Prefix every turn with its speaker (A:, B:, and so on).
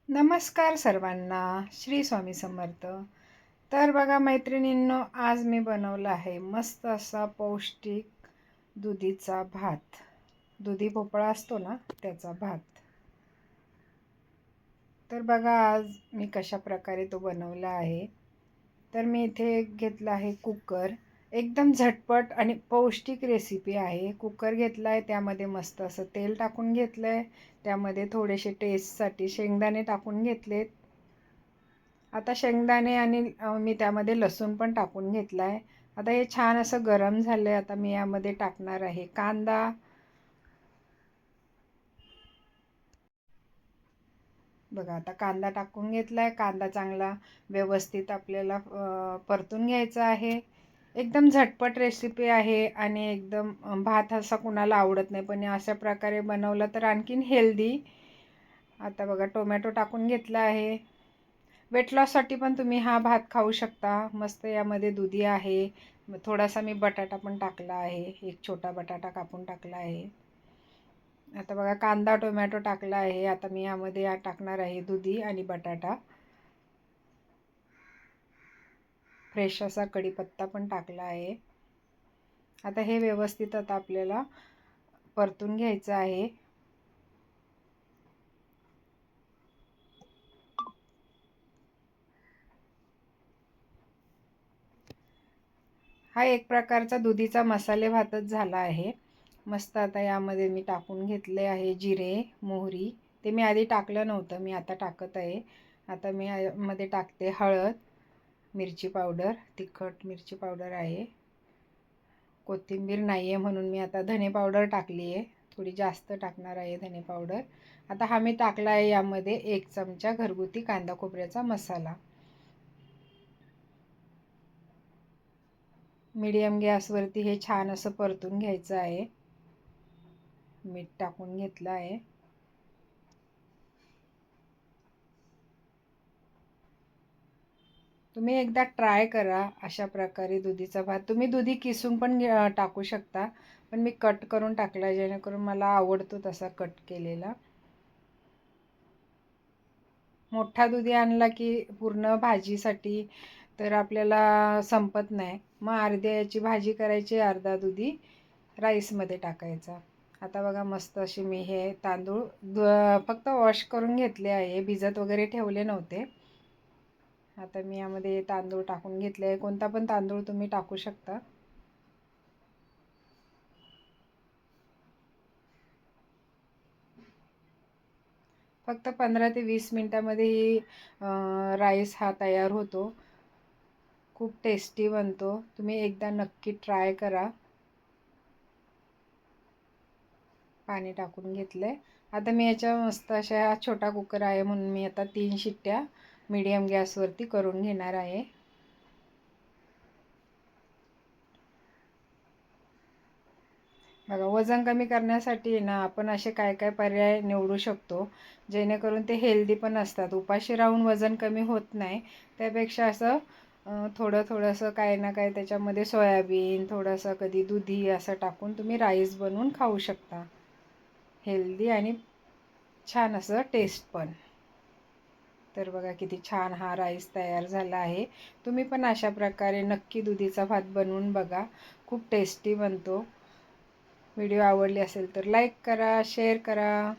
A: नमस्कार सर्वांना. श्री स्वामी समर्थ. तर बघा मैत्रिणींनो, आज मी बनवला आहे मस्त असा पौष्टिक दुधीचा भात. दुधी भोपळा असतो ना, त्याचा भात. तर बघा आज मी कशा प्रकारे तो बनवला आहे. तर मी इथे घेतला आहे कुकर. एकदम झटपट आणि पौष्टिक रेसिपी आहे. कुकर घेतला आहे, त्यामध्ये मस्त असं तेल टाकून घेतलं आहे. त्यामध्ये थोडेसे टेस्टसाठी शेंगदाणे टाकून घेतलेत. आता शेंगदाणे आणि मी त्यामध्ये लसूण पण टाकून घेतला आहे. आता हे छान असं गरम झालं आहे. आता मी यामध्ये टाकणार आहे कांदा. बघा आता कांदा टाकून घेतला आहे. कांदा चांगला व्यवस्थित आपल्याला परतून घ्यायचा आहे. एकदम झटपट रेसिपी आहे आणि एकदम भात असा कुणाला आवडत नाही, पण अशा प्रकारे बनवला तर आणखीन हेल्दी. आता बघा टोमॅटो टाकून घेतला आहे. वेट लॉससाठी पण तुम्ही हा भात खाऊ शकता. मस्त यामध्ये दुधी आहे. थोडासा मी बटाटा पण टाकला आहे. एक छोटा बटाटा कापून टाकला आहे. आता बघा कांदा टोमॅटो टाकला आहे. आता मी यामध्ये टाकणार आहे दुधी आणि बटाटा. फ्रेश असा कढीपत्ता पण टाकला आहे. आता हे व्यवस्थित आता आपल्याला परतून घ्यायचं आहे. हा एक प्रकारचा दुधीचा मसाले भातच झाला आहे. मस्त आता यामध्ये मी टाकून घेतले आहे जिरे मोहरी. ते मी आधी टाकलं नव्हतं, मी आता टाकत आहे. आता मी यामध्ये टाकते हळद, मिरची पावडर, तिखट मिरची पावडर आहे. कोथिंबीर नाही आहे म्हणून मी आता धने पावडर टाकली आहे. थोडी जास्त टाकणार आहे धने पावडर. आता हा मी टाकला आहे यामध्ये 1 चमचा घरगुती कांदा खोबऱ्याचा मसाला. मीडियम गॅसवरती हे छान असं परतून घ्यायचं आहे. मीठ टाकून घेतलं आहे. तुम्ही एकदा ट्राय करा अशा प्रकारे दुधीचा भात. तुम्ही दुधी किसून पण टाकू शकता, पण मी कट करून टाकला जेणेकरून मला आवडतो तसा कट केलेला. मोठा दुधी आणला की पूर्ण भाजीसाठी तर आपल्याला संपत नाही. मग अर्ध्या याची भाजी करायची, अर्धा दुधी राईसमध्ये टाकायचा. आता बघा मस्त अशी मी हे तांदूळ फक्त वॉश करून घेतले आहे, भिजत वगैरे ठेवले नव्हते. आता मी यामध्ये तांदूळ टाकून घेतले आहे. कोणता पण तांदूळ तुम्ही टाकू शकता. फक्त 15 ते 20 मिनिटामध्ये ही राईस हा तयार होतो. खूप टेस्टी बनतो. तुम्ही एकदा नक्की ट्राय करा. पाणी टाकून घेतलंय. आता मी याच्या मस्त अशा छोटा कुकर आहे म्हणून मी आता 3 शिट्ट्या मीडियम गॅसवरती करून घेणार आहे. बघा वजन कमी करण्यासाठी ना आपण असे काय काय पर्याय निवडू शकतो जेणेकरून ते हेल्दी पण असतात. उपाशी राहून वजन कमी होत नाही. त्यापेक्षा असं थोडंसं काय ना काय त्याच्यामध्ये सोयाबीन थोडंसं कधी दुधी असं टाकून तुम्ही राईस बनवून खाऊ शकता. हेल्दी आणि छान असं टेस्ट पण. तर बघा किती छान हा राईस तयार झाला आहे. तुम्ही पण अशा प्रकारे नक्की दुधीचा भात बनवून बघा. खूप टेस्टी बनतो. व्हिडिओ आवडली असेल तर लाईक करा, शेअर करा.